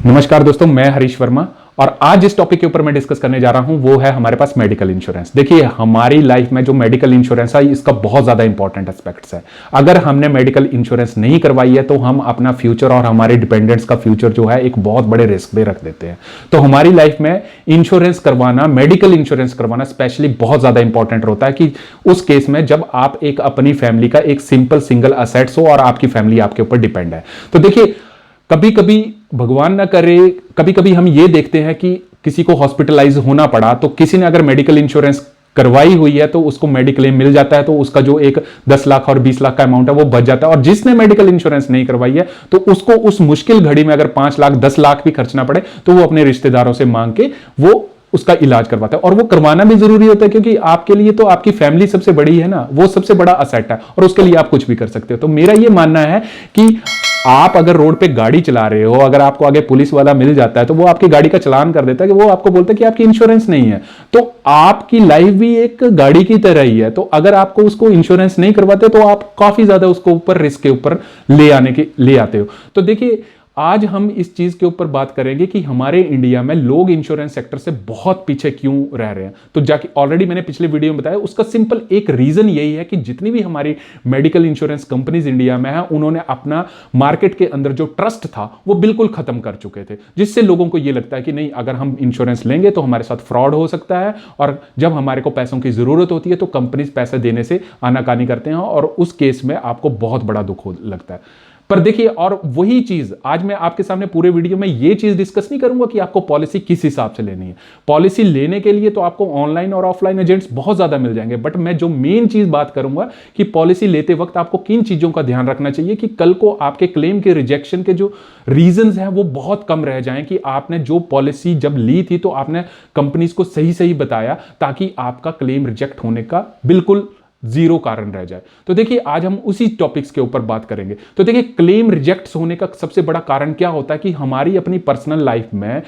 नमस्कार दोस्तों, मैं हरीश वर्मा और आज जिस टॉपिक के ऊपर मैं डिस्कस करने जा रहा हूं वो है हमारे पास मेडिकल इंश्योरेंस। देखिए, हमारी लाइफ में जो मेडिकल इंश्योरेंस है इसका बहुत ज्यादा इंपॉर्टेंट एस्पेक्ट्स है। अगर हमने मेडिकल इंश्योरेंस नहीं करवाई है तो हम अपना फ्यूचर और हमारे डिपेंडेंट्स का फ्यूचर जो है एक बहुत बड़े रिस्क में रख देते हैं। तो हमारी लाइफ में इंश्योरेंस करवाना, मेडिकल इंश्योरेंस करवाना स्पेशली बहुत ज्यादा इंपॉर्टेंट होता है कि उस केस में जब आप एक अपनी फैमिली का एक सिंपल सिंगल असेट्स हो और आपकी फैमिली आपके ऊपर डिपेंड है। तो देखिए, कभी कभी भगवान ना करे, कभी कभी हम ये देखते हैं कि किसी को हॉस्पिटलाइज होना पड़ा तो किसी ने अगर मेडिकल इंश्योरेंस करवाई हुई है तो उसको मेडिक्लेम मिल जाता है, तो उसका जो एक 10 लाख और 20 लाख का अमाउंट है वो बच जाता है। और जिसने मेडिकल इंश्योरेंस नहीं करवाई है तो उसको उस मुश्किल घड़ी में अगर 5 लाख 10 लाख भी खर्चना पड़े तो वो अपने रिश्तेदारों से मांग के वो उसका इलाज करवाता है। और वो करवाना भी जरूरी होता है क्योंकि आपके लिए तो आपकी फैमिली सबसे बड़ी है ना, वो सबसे बड़ा असेट है और उसके लिए आप कुछ भी कर सकते हो। तो मेरा ये मानना है कि आप अगर रोड पे गाड़ी चला रहे हो, अगर आपको आगे पुलिस वाला मिल जाता है तो वो आपकी गाड़ी का चालान कर देता है कि वो आपको बोलता है कि आपकी इंश्योरेंस नहीं है। तो आपकी लाइफ भी एक गाड़ी की तरह ही है। तो अगर आपको उसको इंश्योरेंस नहीं करवाते तो आप काफी ज्यादा उसको ऊपर रिस्क के ऊपर ले आते हो। तो देखिए, आज हम इस चीज के ऊपर बात करेंगे कि हमारे इंडिया में लोग इंश्योरेंस सेक्टर से बहुत पीछे क्यों रह रहे हैं। तो जाके ऑलरेडी मैंने पिछले वीडियो में बताया, उसका सिंपल एक रीजन यही है कि जितनी भी हमारी मेडिकल इंश्योरेंस कंपनीज इंडिया में है उन्होंने अपना मार्केट के अंदर जो ट्रस्ट था वो बिल्कुल खत्म कर चुके थे, जिससे लोगों को यह लगता है कि नहीं, अगर हम इंश्योरेंस लेंगे तो हमारे साथ फ्रॉड हो सकता है और जब हमारे को पैसों की जरूरत होती है तो कंपनीज पैसे देने से आनाकानी करते हैं और उस केस में आपको बहुत बड़ा दुख लगता है। पर देखिए, और वही चीज आज मैं आपके सामने पूरे वीडियो में ये चीज डिस्कस नहीं करूंगा कि आपको पॉलिसी किस हिसाब से लेनी है। पॉलिसी लेने के लिए तो आपको ऑनलाइन और ऑफलाइन एजेंट्स बहुत ज्यादा मिल जाएंगे, बट मैं जो मेन चीज बात करूंगा कि पॉलिसी लेते वक्त आपको किन चीजों का ध्यान रखना चाहिए कि कल को आपके क्लेम के रिजेक्शन के जो रीजंस हैं वो बहुत कम रह जाएं कि आपने जो पॉलिसी जब ली थी तो आपने कंपनीज को सही सही बताया ताकि आपका क्लेम रिजेक्ट होने का बिल्कुल जीरो कारण रह जाए। तो देखिए, आज हम उसी टॉपिक्स के ऊपर बात करेंगे। तो देखिए, क्लेम रिजेक्ट होने का सबसे बड़ा कारण क्या होता है कि हमारी अपनी पर्सनल लाइफ में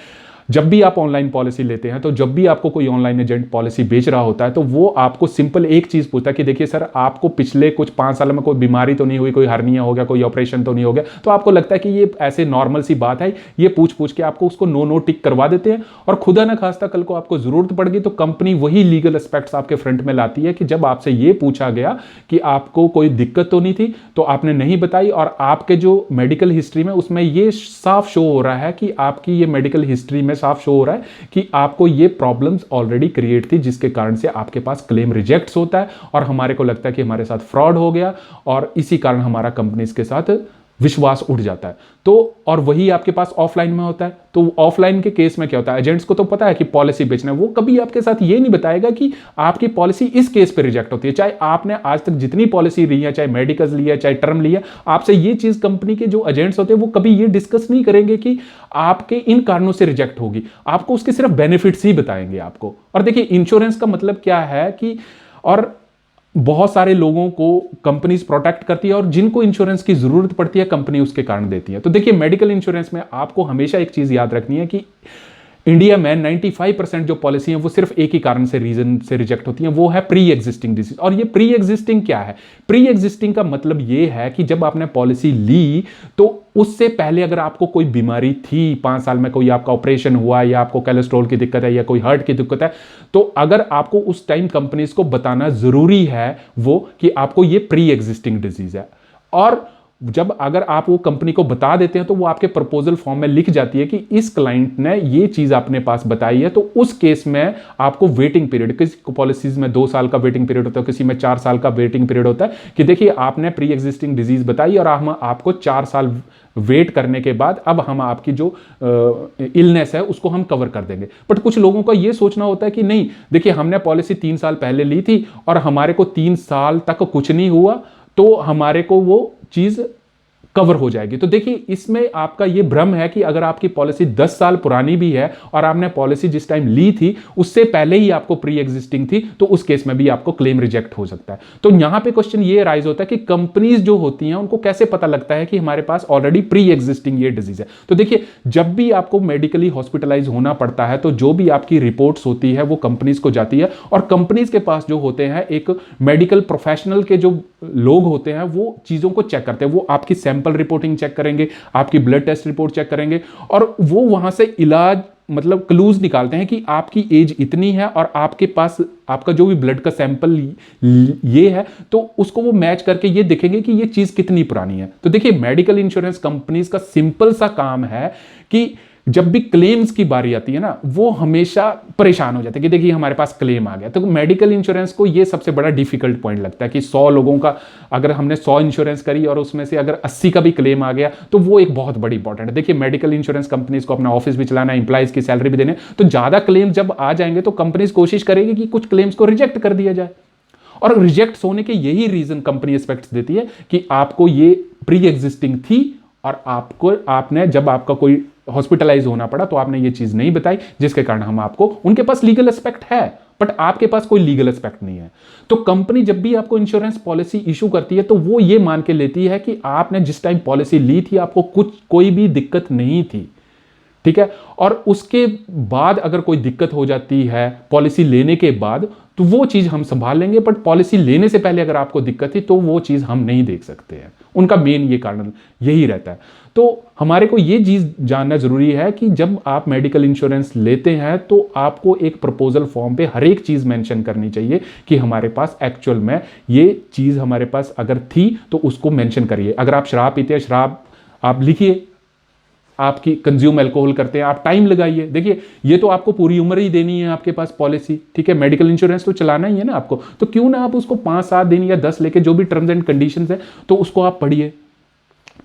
जब भी आप ऑनलाइन पॉलिसी लेते हैं तो जब भी आपको कोई ऑनलाइन एजेंट पॉलिसी बेच रहा होता है तो वो आपको सिंपल एक चीज पूछता है कि देखिए सर, आपको पिछले कुछ 5 साल में कोई बीमारी तो नहीं हुई, कोई हर्निया हो गया, कोई ऑपरेशन तो नहीं हो गया। तो आपको लगता है कि ये ऐसे नॉर्मल सी बात है, ये पूछ पूछ के आपको उसको नो टिक करवा देते हैं। और खुदा ना खास्ता कल को आपको जरूरत पड़ गई तो कंपनी वही लीगल एस्पेक्ट्स आपके फ्रंट में लाती है कि जब आपसे ये पूछा गया कि आपको कोई दिक्कत तो नहीं थी तो आपने नहीं बताई, और आपके जो मेडिकल हिस्ट्री में उसमें ये साफ शो हो रहा है कि आपकी ये मेडिकल हिस्ट्री में साफ शो हो रहा है कि आपको ये प्रॉब्लम्स ऑलरेडी क्रिएट थी जिसके कारण से आपके पास क्लेम रिजेक्ट्स होता है और हमारे को लगता है कि हमारे साथ फ्रॉड हो गया और इसी कारण हमारा कंपनीज के साथ विश्वास उठ जाता है। तो और वही आपके पास ऑफलाइन में होता है। तो ऑफलाइन के केस में क्या होता है, एजेंट्स को तो पता है कि पॉलिसी बेचना है, वो कभी आपके साथ ये नहीं बताएगा कि आपकी पॉलिसी इस केस पे रिजेक्ट होती है। चाहे आपने आज तक जितनी पॉलिसी ली है, चाहे मेडिकल ली है, चाहे टर्म ली है, आपसे ये चीज कंपनी के जो एजेंट्स होते हैं वो कभी ये डिस्कस नहीं करेंगे कि आपके इन कारणों से रिजेक्ट होगी। आपको उसके सिर्फ बेनिफिट्स ही बताएंगे आपको। और देखिए, इंश्योरेंस का मतलब क्या है कि और बहुत सारे लोगों को कंपनीज प्रोटेक्ट करती है और जिनको इंश्योरेंस की जरूरत पड़ती है कंपनी उसके कारण देती है। तो देखिए, मेडिकल इंश्योरेंस में आपको हमेशा एक चीज याद रखनी है कि इंडिया में 95% जो पॉलिसी है वो सिर्फ एक ही कारण से रीजन से रिजेक्ट होती है, वो है प्री एग्जिस्टिंग डिसीज। और ये प्री एग्जिस्टिंग क्या है? प्री एग्जिस्टिंग का मतलब ये है कि जब आपने पॉलिसी ली तो उससे पहले अगर आपको कोई बीमारी थी, 5 साल में कोई आपका ऑपरेशन हुआ या आपको कोलेस्ट्रॉल की दिक्कत है या कोई हार्ट की दिक्कत है, तो अगर आपको उस टाइम कंपनीज को बताना जरूरी है वो कि आपको ये प्री एग्जिस्टिंग डिजीज है। और जब अगर आप वो कंपनी को बता देते हैं तो वो आपके प्रपोजल फॉर्म में लिख जाती है कि इस क्लाइंट ने ये चीज अपने पास बताई है। तो उस केस में आपको वेटिंग पीरियड, किसी पॉलिसीज में 2 साल का वेटिंग पीरियड होता है, किसी में 4 साल का वेटिंग पीरियड होता है कि देखिए आपने प्री एग्जिस्टिंग डिजीज बताई और हम आपको 4 साल वेट करने के बाद अब हम आपकी जो इलनेस है उसको हम कवर कर देंगे। बट कुछ लोगों का ये सोचना होता है कि नहीं, देखिए हमने पॉलिसी 3 साल पहले ली थी और हमारे को 3 साल तक कुछ नहीं हुआ तो हमारे को वो चीज कवर हो जाएगी। तो देखिए, इसमें आपका ये भ्रम है कि अगर आपकी पॉलिसी 10 साल पुरानी भी है और आपने पॉलिसी जिस टाइम ली थी उससे पहले ही आपको प्री एग्जिस्टिंग थी तो उस केस में भी आपको क्लेम रिजेक्ट हो सकता है। तो यहां पे क्वेश्चन ये राइज होता है कि कंपनीज जो होती हैं उनको कैसे पता लगता है कि हमारे पास ऑलरेडी प्री एग्जिस्टिंग ये डिजीज है। तो देखिए, जब भी आपको मेडिकली हॉस्पिटलाइज होना पड़ता है तो जो भी आपकी रिपोर्ट्स होती है वो कंपनीज को जाती है और कंपनीज के पास जो होते हैं एक मेडिकल प्रोफेशनल के जो लोग होते हैं वो चीजों को चेक करते हैं, वो आपकी सैंपल सैंपल रिपोर्टिंग चेक करेंगे, आपकी ब्लड टेस्ट रिपोर्ट चेक करेंगे, और वो वहां से इलाज मतलब क्लूज निकालते हैं कि आपकी एज इतनी है और आपके पास आपका जो भी ब्लड का सैंपल ये है, तो उसको वो मैच करके ये देखेंगे कि ये चीज कितनी पुरानी है। तो देखिए, मेडिकल इंश्योरेंस कंपनीज का सिंपल सा काम है कि जब भी क्लेम्स की बारी आती है ना, वो हमेशा परेशान हो जाते हैं कि देखिए हमारे पास क्लेम आ गया। तो मेडिकल इंश्योरेंस को ये सबसे बड़ा डिफिकल्ट पॉइंट लगता है कि 100 लोगों का, अगर हमने 100 इंश्योरेंस करी और उसमें से अगर 80 का भी क्लेम आ गया, तो वो एक बहुत बड़ी इंपॉर्टेंट है। देखिए, मेडिकल इंश्योरेंस कंपनीज को अपना ऑफिस भी चलाना है, इंप्लॉइज की सैलरी भी देने, तो ज्यादा क्लेम जब आ जाएंगे तो कंपनीज कोशिश करेगी कि कुछ क्लेम्स को रिजेक्ट कर दिया जाए। और रिजेक्ट होने के यही रीजन कंपनी एक्सपेक्ट्स देती है कि आपको ये प्री एग्जिस्टिंग थी और आपने जब आपका कोई हॉस्पिटलाइज होना पड़ा तो आपने ये चीज नहीं बताई, जिसके कारण हम आपको, उनके पास लीगल एस्पेक्ट है बट आपके पास कोई लीगल एस्पेक्ट नहीं है। तो कंपनी जब भी आपको इंश्योरेंस पॉलिसी इशू करती है तो वो ये मान के लेती है कि आपने जिस टाइम पॉलिसी ली थी आपको कोई भी दिक्कत नहीं थी, ठीक है। और उसके बाद अगर कोई दिक्कत हो जाती है पॉलिसी लेने के बाद, तो वो चीज हम संभाल लेंगे, बट पॉलिसी लेने से पहले अगर आपको दिक्कत थी तो वो चीज हम नहीं देख सकते हैं। उनका मेन ये कारण यही रहता है। तो हमारे को ये चीज जानना जरूरी है कि जब आप मेडिकल इंश्योरेंस लेते हैं तो आपको एक प्रपोजल फॉर्म पे हर एक चीज मेंशन करनी चाहिए कि हमारे पास एक्चुअल में ये चीज हमारे पास अगर थी तो उसको मेंशन करिए। अगर आप शराब पीते हैं, शराब आप लिखिए, आपकी कंज्यूम अल्कोहल करते हैं, आप टाइम लगाइए। देखिए, ये तो आपको पूरी उम्र ही देनी है आपके पास पॉलिसी, ठीक है। मेडिकल इंश्योरेंस तो चलाना ही है ना आपको, तो क्यों ना आप उसको 5-7 दिन या 10 लेके, जो भी टर्म्स एंड कंडीशंस है, तो उसको आप पढ़िए।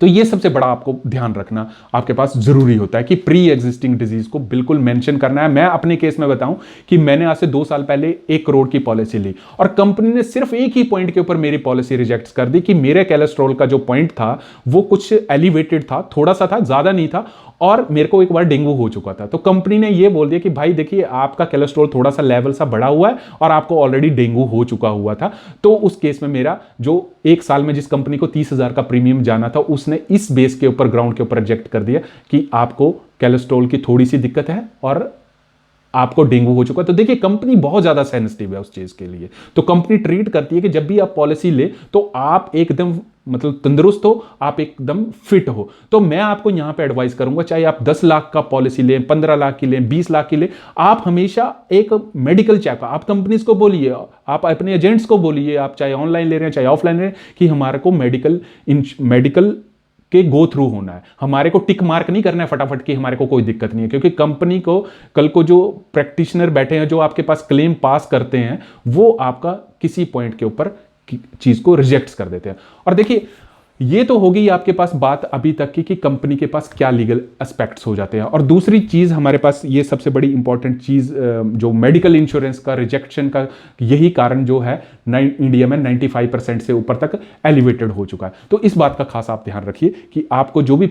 तो ये सबसे बड़ा आपको ध्यान रखना आपके पास जरूरी होता है कि प्री एग्जिस्टिंग डिजीज को बिल्कुल मेंशन करना है। मैं अपने केस में बताऊं कि मैंने आज से 2 साल पहले 1 करोड़ की पॉलिसी ली और कंपनी ने सिर्फ एक ही पॉइंट के ऊपर मेरी पॉलिसी रिजेक्ट कर दी कि मेरे कोलेस्ट्रॉल का जो पॉइंट था वो कुछ एलिवेटेड था, थोड़ा सा था, ज्यादा नहीं था, और मेरे को एक बार डेंगू हो चुका था। तो कंपनी ने ये बोल दिया कि भाई देखिए, आपका कोलेस्ट्रॉल थोड़ा सा लेवल सा बढ़ा हुआ है और आपको ऑलरेडी डेंगू हो चुका हुआ था। तो उस केस में मेरा जो 1 साल में जिस कंपनी को 30,000 का प्रीमियम जाना था, उसने इस बेस के ऊपर, ग्राउंड के ऊपर रिजेक्ट कर दिया कि आपको कोलेस्ट्रॉल की थोड़ी सी दिक्कत है और आपको डेंगू हो चुका। तो देखिए, कंपनी बहुत ज्यादा सेंसिटिव है उस चीज के लिए। तो कंपनी ट्रीट करती है कि जब भी आप पॉलिसी ले तो आप एकदम मतलब तंदुरुस्त हो, आप एकदम फिट हो। तो मैं आपको यहां पे एडवाइस करूंगा, चाहे आप 10 लाख का पॉलिसी लें, 15 लाख की लें, 20 लाख की लें, आप हमेशा एक मेडिकल चेकअप, आप कंपनीज को बोलिए, आप अपने एजेंट्स को बोलिए, आप चाहे ऑनलाइन ले रहे हैं चाहे ऑफलाइन ले रहे हैं, कि हमारे को मेडिकल के गो थ्रू होना है। हमारे को टिक मार्क नहीं करना है फटाफट कि हमारे को कोई दिक्कत नहीं है, क्योंकि कंपनी को कल को जो प्रैक्टिशनर बैठे हैं, जो आपके पास क्लेम पास करते हैं, वो आपका किसी पॉइंट के ऊपर चीज को रिजेक्ट कर देते हैं। और देखिए, ये तो होगी आपके पास बात अभी तक की कि कंपनी के पास क्या लीगल एस्पेक्ट्स हो जाते हैं। और दूसरी चीज हमारे पास ये सबसे बड़ी इंपॉर्टेंट चीज, जो मेडिकल इंश्योरेंस का रिजेक्शन का यही कारण जो है, इंडिया में 95% से ऊपर तक एलिवेटेड हो चुका है। तो इस बात का खास आप ध्यान रखिए कि आपको जो भी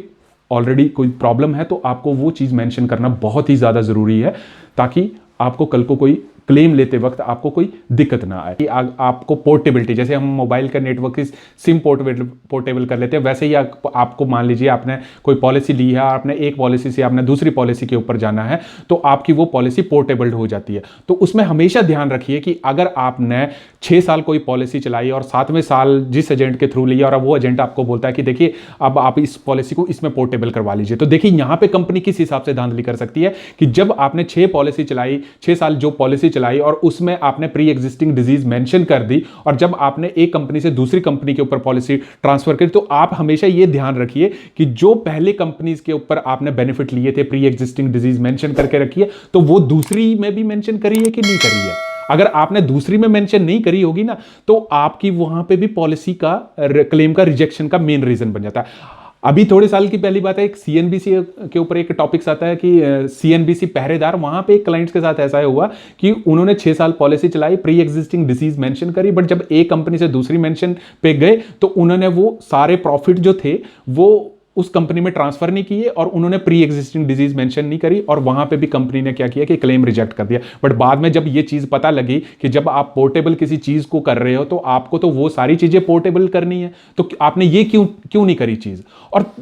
ऑलरेडी कोई प्रॉब्लम है तो आपको वो चीज मेंशन करना बहुत ही ज्यादा जरूरी है, ताकि आपको कल को कोई क्लेम लेते वक्त आपको कोई दिक्कत ना आए। आपको पोर्टेबिलिटी, जैसे हम मोबाइल का नेटवर्क की सिम पोर्टेबल कर लेते हैं, वैसे ही आपको मान लीजिए आपने कोई पॉलिसी ली है, आपने एक पॉलिसी से आपने दूसरी पॉलिसी के ऊपर जाना है, तो आपकी वो पॉलिसी पोर्टेबल हो जाती है। तो उसमें हमेशा ध्यान रखिए कि अगर आपने 6 साल कोई पॉलिसी चलाई और 7वें साल जिस एजेंट के थ्रू लिया और अब वो एजेंट आपको बोलता है कि देखिए अब आप इस पॉलिसी को इसमें पोर्टेबल करवा लीजिए, तो देखिए यहां पे कंपनी किस हिसाब से धांधली कर सकती है कि जब आपने 6 पॉलिसी चलाई, 6 साल जो पॉलिसी चलाई और उसमें आपने प्री एग्जिस्टिंग डिजीज मेंशन कर दी, और जब आपने एक कंपनी से दूसरी कंपनी के ऊपर पॉलिसी ट्रांसफर करी, तो आप हमेशा यह ध्यान रखिए कि जो पहले कंपनीज के ऊपर आपने बेनिफिट लिए थे, प्री एग्जिस्टिंग डिजीज मेंशन करके रखिए, तो वो दूसरी में भी मेंशन करी है कि नहीं करी है। अगर आपने दूसरी में मेंशन नहीं करी होगी ना, तो आपकी वहां पे भी पॉलिसी का क्लेम का रिजेक्शन का मेन रीजन बन जाता है। अभी थोड़े साल की पहली बात है, एक सीएनबीसी के ऊपर एक टॉपिक्स आता है कि सीएनबीसी पहरेदार, वहां पे एक क्लाइंट्स के साथ ऐसा हुआ कि उन्होंने 6 साल पॉलिसी चलाई, प्री एग्जिस्टिंग डिसीज मेंशन करी, बट जब एक कंपनी से दूसरी मेंशन पे गए तो उन्होंने वो सारे प्रॉफिट जो थे वो उस कंपनी में ट्रांसफर नहीं किए और उन्होंने प्री एग्जिस्टिंग डिजीज मेंशन नहीं करी, और वहां पे भी कंपनी ने क्या किया कि क्लेम रिजेक्ट कर दिया। बट बाद में जब ये चीज पता लगी कि जब आप पोर्टेबल किसी चीज को कर रहे हो तो आपको तो वो सारी चीजें पोर्टेबल करनी है, तो आपने ये क्यों नहीं करी चीज। और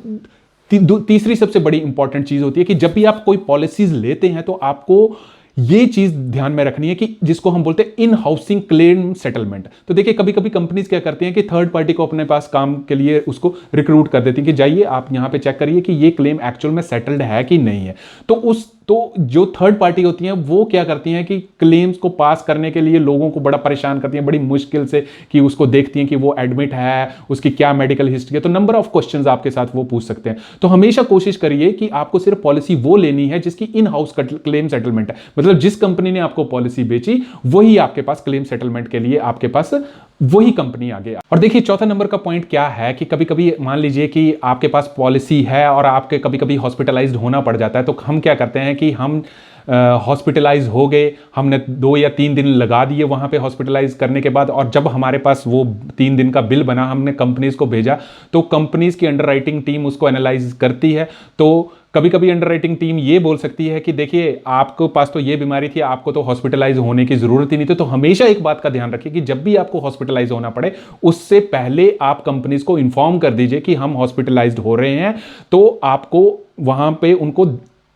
तीसरी सबसे बड़ी इंपॉर्टेंट चीज होती है कि जब भी आप कोई पॉलिसीज लेते हैं तो आपको ये चीज ध्यान में रखनी है कि जिसको हम बोलते हैं इन हाउसिंग क्लेम सेटलमेंट। तो देखिए कभी कभी कंपनीज क्या करती हैं कि थर्ड पार्टी को अपने पास काम के लिए उसको रिक्रूट कर देती हैं कि जाइए आप यहां पे चेक करिए कि ये क्लेम एक्चुअल में सेटल्ड है कि नहीं है। तो जो थर्ड पार्टी होती हैं वो क्या करती हैं कि क्लेम्स को पास करने के लिए लोगों को बड़ा परेशान करती हैं, बड़ी मुश्किल से, कि उसको देखती हैं कि वो एडमिट है, उसकी क्या मेडिकल हिस्ट्री है। तो नंबर ऑफ क्वेश्चंस आपके साथ वो पूछ सकते हैं। तो हमेशा कोशिश करिए कि आपको सिर्फ पॉलिसी वो लेनी है जिसकी इन हाउस क्लेम सेटलमेंट है, मतलब जिस कंपनी ने आपको पॉलिसी बेची वही आपके पास क्लेम सेटलमेंट के लिए आपके पास वही कंपनी आ गया। और देखिए चौथा नंबर का पॉइंट क्या है कि कभी कभी मान लीजिए कि आपके पास पॉलिसी है और आपके कभी कभी हॉस्पिटलाइज्ड होना पड़ जाता है। तो हम क्या करते हैं कि हम हॉस्पिटलाइज हो गए, हमने 2 या 3 दिन लगा दिए वहां पे हॉस्पिटलाइज करने के बाद, और जब हमारे पास वो 3 दिन का बिल बना, हमने कंपनीज को भेजा, तो कंपनीज की अंडरराइटिंग टीम उसको एनालाइज करती है। तो कभी कभी अंडरराइटिंग टीम ये बोल सकती है कि देखिए आपके पास तो ये बीमारी थी, आपको तो हॉस्पिटलाइज होने की जरूरत ही नहीं थी। तो हमेशा एक बात का ध्यान रखिए कि जब भी आपको हॉस्पिटलाइज होना पड़े उससे पहले आप कंपनीज को इन्फॉर्म कर दीजिए कि हम हॉस्पिटलाइज्ड हो रहे हैं। तो आपको वहां पे उनको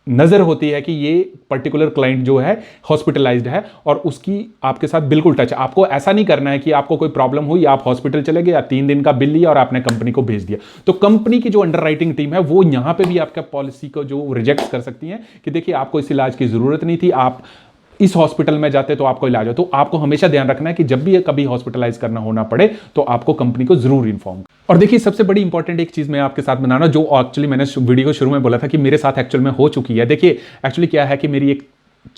नजर होती है कि ये पर्टिकुलर क्लाइंट जो है हॉस्पिटलाइज्ड है और उसकी आपके साथ बिल्कुल टच है। आपको ऐसा नहीं करना है कि आपको कोई प्रॉब्लम हुई, आप हॉस्पिटल चले गए या 3 दिन का बिल लिया और आपने कंपनी को भेज दिया। तो कंपनी की जो अंडरराइटिंग टीम है वो यहां पे भी आपका पॉलिसी को जो रिजेक्ट कर सकती है कि देखिए आपको इस इलाज की जरूरत नहीं थी, आप इस हॉस्पिटल में जाते तो आपको इलाज हो। तो आपको हमेशा ध्यान रखना है कि जब भी कभी हॉस्पिटलाइज करना होना पड़े तो आपको कंपनी को जरूर इन्फॉर्म। और देखिए सबसे बड़ी इंपॉर्टेंट एक चीज मैं आपके साथ बनाना, जो एक्चुअली मैंने वीडियो शुरू में बोला था कि मेरे साथ एक्चुअल में हो चुकी है। देखिए एक्चुअली क्या है कि मेरी एक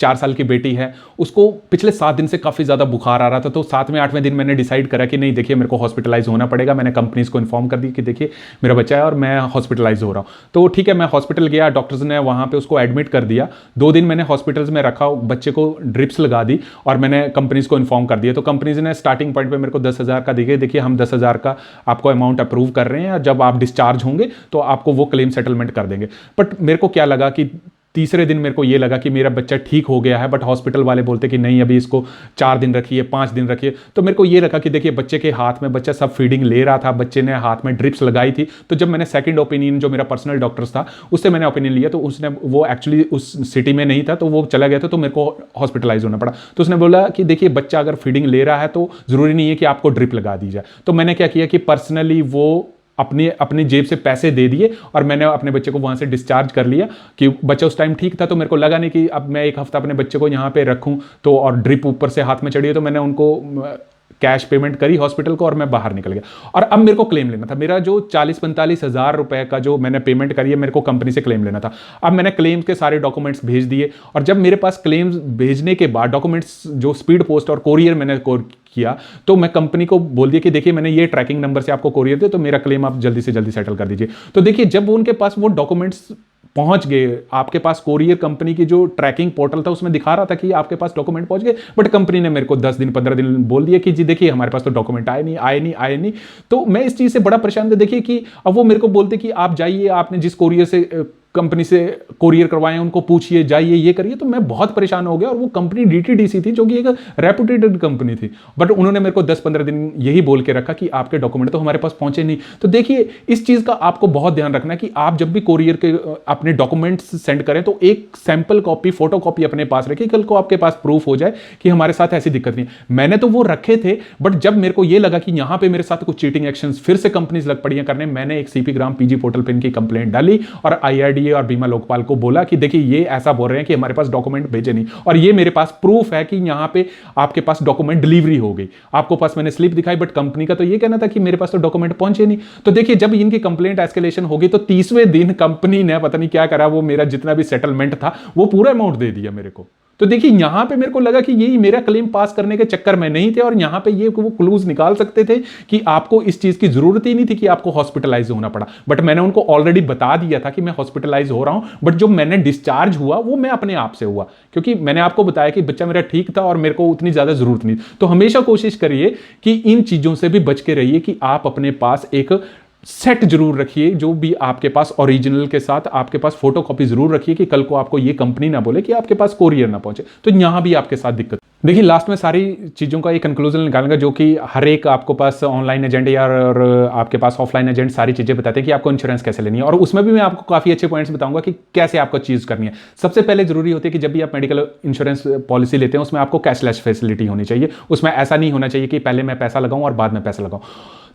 4 साल की बेटी है, उसको पिछले 7 दिन से काफ़ी ज़्यादा बुखार आ रहा था। तो 7वें 8वें दिन मैंने डिसाइड करा कि नहीं देखिए मेरे को हॉस्पिटलाइज होना पड़ेगा। मैंने कंपनीज को इन्फॉर्म कर दी कि देखिए मेरा बच्चा है और मैं हॉस्पिटलाइज हो रहा हूँ। तो ठीक है, मैं हॉस्पिटल गया, डॉक्टर्स ने वहाँ पे उसको एडमिट कर दिया। 2 दिन मैंने हॉस्पिटल्स में रखा, बच्चे को ड्रिप्स लगा दी और मैंने कंपनीज को इन्फॉर्म कर दिया। तो कंपनीज ने स्टार्टिंग पॉइंट पर मेरे को 10,000 का दिए, देखिए हम 10,000 का आपको अमाउंट अप्रूव कर रहे हैं, जब आप डिस्चार्ज होंगे तो आपको वो क्लेम सेटलमेंट कर देंगे। बट मेरे को क्या लगा कि तीसरे दिन मेरे को ये लगा कि मेरा बच्चा ठीक हो गया है, बट हॉस्पिटल वाले बोलते कि नहीं अभी इसको 4 दिन रखिए, 5 दिन रखिए। तो मेरे को ये लगा कि देखिए बच्चे के हाथ में, बच्चा सब फीडिंग ले रहा था, बच्चे ने हाथ में ड्रिप्स लगाई थी। तो जब मैंने सेकंड ओपिनियन, जो मेरा पर्सनल डॉक्टर्स था उससे मैंने ओपिनियन लिया, तो उसने, वो एक्चुअली उस सिटी में नहीं था तो वो चला गया था, तो मेरे को हॉस्पिटलाइज होना पड़ा। तो उसने बोला कि देखिए बच्चा अगर फीडिंग ले रहा है तो जरूरी नहीं है कि आपको ड्रिप लगा दी जाए। तो मैंने क्या किया कि पर्सनली वो अपनी जेब से पैसे दे दिए और मैंने अपने बच्चे को वहां से डिस्चार्ज कर लिया कि बच्चा उस टाइम ठीक था। तो मेरे को लगा नहीं कि अब मैं 1 हफ्ता अपने बच्चे को यहाँ पे रखूं, तो और ड्रिप ऊपर से हाथ में चढ़ी है। तो मैंने उनको कैश पेमेंट करी हॉस्पिटल को और मैं बाहर निकल गया। और अब मेरे को क्लेम लेना था, मेरा जो 40-45 हज़ार रुपए का जो मैंने पेमेंट करी है, मेरे को कंपनी से क्लेम लेना था। अब मैंने क्लेम के सारे डॉक्यूमेंट्स भेज दिए और जब मेरे पास क्लेम्स भेजने के बाद डॉक्यूमेंट्स जो स्पीड पोस्ट और कोरियर मैंने किया, तो मैं कंपनी को बोल दिया कि देखिए मैंने ये ट्रैकिंग नंबर से आपको कोरियर दिया, तो मेरा क्लेम आप जल्दी से जल्दी सेटल कर दीजिए। तो देखिए जब उनके पास वो डॉक्यूमेंट्स पहुंच गए, आपके पास कोरियर कंपनी की जो ट्रैकिंग पोर्टल था उसमें दिखा रहा था कि आपके पास डॉक्यूमेंट पहुंच गए, बट कंपनी ने मेरे को 10 दिन 15 दिन बोल दिया कि जी देखिए हमारे पास तो डॉक्यूमेंट आए नहीं। तो मैं इस चीज से बड़ा परेशान था। देखिए कि अब वो मेरे को बोलते कि आप जाइए, आपने जिस कोरियर से कंपनी से कोरियर करवाए उनको पूछिए, जाइए, ये करिए। तो मैं बहुत परेशान हो गया। और वो कंपनी डीटीडीसी थी जो कि एक रेपुटेड कंपनी थी, बट उन्होंने मेरे को 10-15 दिन यही बोल के रखा कि आपके डॉक्यूमेंट तो हमारे पास पहुंचे नहीं। तो देखिए इस चीज का आपको बहुत ध्यान रखना है कि आप जब भी कोरियर के अपने डॉक्यूमेंट्स सेंड करें तो एक सैंपल कॉपी, फोटो कॉपी अपने पास रखिए, कल को आपके पास प्रूफ हो जाए कि हमारे साथ ऐसी दिक्कत नहीं। मैंने तो वो रखे थे, बट जब मेरे को ये लगा कि यहां पे मेरे साथ कुछ चीटिंग एक्शंस फिर से कंपनीज लग पड़ी हैं करने, मैंने एक सीपी ग्राम पीजी पोर्टल पे इनकी कंप्लेंट डाली और आईआरडीए और बीमा लोकपाल को बोला कि देखिए ये ऐसा बोल रहे हैं कि हमारे पास डॉक्यूमेंट भेजे नहीं, और ये मेरे पास प्रूफ है कि यहां पे आपके पास डॉक्यूमेंट डिलीवरी हो गई, आपको पास मैंने स्लिप दिखाई, बट कंपनी का तो ये कहना था कि मेरे पास तो डॉक्यूमेंट पहुंचे नहीं। तो देखिए जब इनकी कंप्लेंट एस्केलेशन होगी तो 30वें दिन कंपनी ने पता नहीं क्या करा, वो मेरा जितना भी सेटलमेंट था वो पूरा अमाउंट दे दिया मेरे को। तो देखिए यहां पे मेरे को लगा कि यही मेरा क्लेम पास करने के चक्कर में नहीं थे, और यहां पे ये वो क्लूज निकाल सकते थे कि आपको इस चीज की जरूरत ही नहीं थी कि आपको हॉस्पिटलाइज होना पड़ा। बट मैंने उनको ऑलरेडी बता दिया था कि मैं हॉस्पिटलाइज हो रहा हूं, बट जो मैंने डिस्चार्ज हुआ वो मैं अपने आप से हुआ, क्योंकि मैंने आपको बताया कि बच्चा मेरा ठीक था और मेरे को उतनी ज्यादा जरूरत नहीं। तो हमेशा कोशिश करिए कि इन चीजों से भी बच के रहिए कि आप अपने पास एक सेट जरूर रखिए, जो भी आपके पास ओरिजिनल के साथ आपके पास फोटोकॉपी जरूर रखिए कि कल को आपको ये कंपनी ना बोले कि आपके पास कोरियर ना पहुंचे, तो यहां भी आपके साथ दिक्कत। देखिए लास्ट में सारी चीज़ों का एक कंक्लूजन निकालूंगा, जो कि हर एक आपको पास ऑनलाइन एजेंट या और आपके पास ऑफलाइन एजेंट सारी चीज़ें बताते हैं कि आपको इंश्योरेंस कैसे लेनी है, और उसमें भी मैं आपको काफ़ी अच्छे पॉइंट्स बताऊंगा कि कैसे आपको चीज़ करनी है। सबसे पहले जरूरी होती है कि जब भी आप मेडिकल इंश्योरेंस पॉलिसी लेते हैं उसमें आपको कैशलेस फैसिलिटी होनी चाहिए। उसमें ऐसा नहीं होना चाहिए कि पहले मैं पैसा लगाऊं और बाद में पैसा लगाऊं।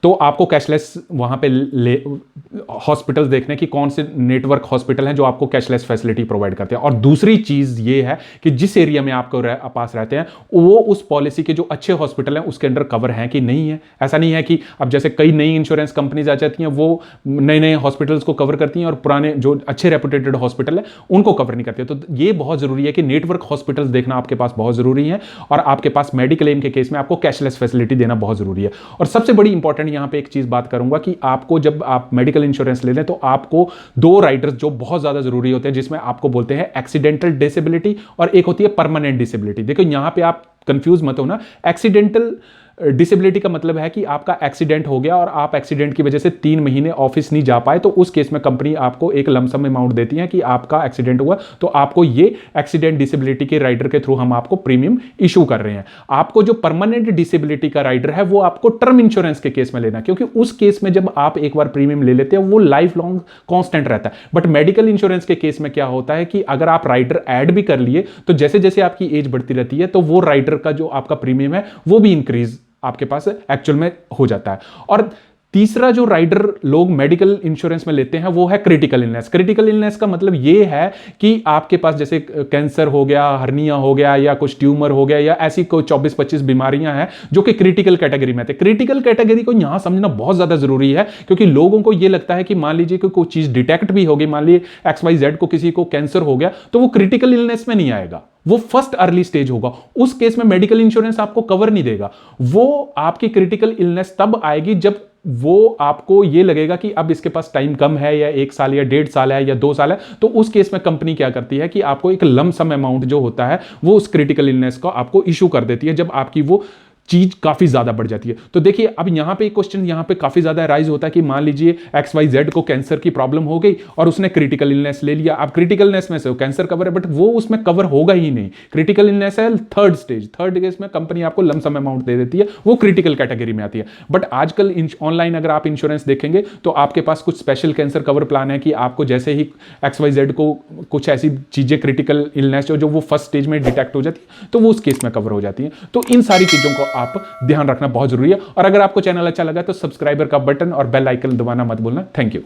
तो आपको कैशलेस वहां पे हॉस्पिटल्स देखने की कौन से नेटवर्क हॉस्पिटल हैं जो आपको कैशलेस फैसिलिटी प्रोवाइड करते हैं। और दूसरी चीज ये है कि जिस एरिया में आपको पास रहते हैं वो उस पॉलिसी के जो अच्छे हॉस्पिटल हैं उसके अंडर कवर हैं कि नहीं है। ऐसा नहीं है कि अब जैसे कई नई इंश्योरेंस कंपनीज आ जाती हैं वो नए नए हॉस्पिटल्स को कवर करती हैं और पुराने जो अच्छे रेपुटेटेड हॉस्पिटल है उनको कवर नहीं करती है। तो ये बहुत जरूरी है कि नेटवर्क हॉस्पिटल्स देखना आपके पास बहुत जरूरी है, और आपके पास मेडिक्लेम के केस में आपको कैशलेस फैसिलिटी देना बहुत जरूरी है। और सबसे बड़ी इंपॉर्टेंट यहां पे एक चीज बात करूंगा कि आपको जब आप मेडिकल इंश्योरेंस ले लें तो आपको दो राइडर्स जो बहुत ज्यादा जरूरी होते हैं, जिसमें आपको बोलते हैं एक्सीडेंटल डिसेबिलिटी और एक होती है परमानेंट डिसेबिलिटी। देखो यहां पे आप कंफ्यूज मत होना। एक्सीडेंटल डिसेबिलिटी का मतलब है कि आपका एक्सीडेंट हो गया और आप एक्सीडेंट की वजह से 3 महीने ऑफिस नहीं जा पाए, तो उस केस में कंपनी आपको एक लमसम अमाउंट देती है कि आपका एक्सीडेंट हुआ तो आपको ये एक्सीडेंट डिसेबिलिटी के राइडर के थ्रू हम आपको प्रीमियम इशू कर रहे हैं। आपको जो परमानेंट डिसेबिलिटी का राइडर है वो आपको टर्म इंश्योरेंस के केस में लेना, क्योंकि उस केस में जब आप एक बार प्रीमियम ले लेते हैं वो लाइफ लॉन्ग कांस्टेंट रहता है। बट मेडिकल इंश्योरेंस के केस में क्या होता है कि अगर आप राइडर ऐड भी कर लिए तो जैसे जैसे आपकी एज बढ़ती रहती है तो वो राइडर का जो आपका प्रीमियम है वो भी इंक्रीज आपके पास एक्चुअल में हो जाता है। और तीसरा जो राइडर लोग मेडिकल इंश्योरेंस में लेते हैं वो है क्रिटिकल इलनेस। क्रिटिकल इलनेस का मतलब ये है कि आपके पास जैसे कैंसर हो गया, हर्निया हो गया, या कुछ ट्यूमर हो गया, या ऐसी कोई 24-25 बीमारियां हैं जो कि क्रिटिकल कैटेगरी में आते हैं। क्रिटिकल कैटेगरी को यहां समझना बहुत ज्यादा जरूरी है, क्योंकि लोगों को यह लगता है कि मान लीजिए कि कोई चीज डिटेक्ट भी होगी, मान लीजिए XYZ को किसी को कैंसर हो गया तो वो क्रिटिकल इलनेस में नहीं आएगा, वो फर्स्ट अर्ली स्टेज होगा। उस केस में मेडिकल इंश्योरेंस आपको कवर नहीं देगा। वो आपकी क्रिटिकल इलनेस तब आएगी जब वो आपको ये लगेगा कि अब इसके पास टाइम कम है, या 1 साल या 1.5 साल है या 2 साल है, तो उस केस में कंपनी क्या करती है कि आपको एक लमसम अमाउंट जो होता है वो उस क्रिटिकल इलनेस को आपको इशू कर देती है जब आपकी वो चीज काफी ज्यादा बढ़ जाती है। तो देखिए अब यहां पे एक क्वेश्चन यहां पे काफी ज्यादा राइज होता है कि मान लीजिए XYZ को कैंसर की प्रॉब्लम हो गई और उसने क्रिटिकल इलनेस ले लिया। अब क्रिटिकल इलनेस में से कैंसर कवर है बट वो उसमें कवर होगा ही नहीं। क्रिटिकल इलनेस है थर्ड स्टेज, थर्ड केस में कंपनी आपको लमसम अमाउंट दे देती है, वो क्रिटिकल कैटेगरी में आती है। बट आजकल ऑनलाइन अगर आप इंश्योरेंस देखेंगे तो आपके पास कुछ स्पेशल कैंसर कवर प्लान है कि आपको जैसे ही XYZ को कुछ ऐसी चीजें क्रिटिकल इलनेस जो वो फर्स्ट स्टेज में डिटेक्ट हो जाती है तो वो उस केस में कवर हो जाती है। तो इन सारी चीजों को आप ध्यान रखना बहुत जरूरी है। और अगर आपको चैनल अच्छा लगा तो सब्सक्राइबर का बटन और बेल आइकन दबाना मत भूलना। Thank you.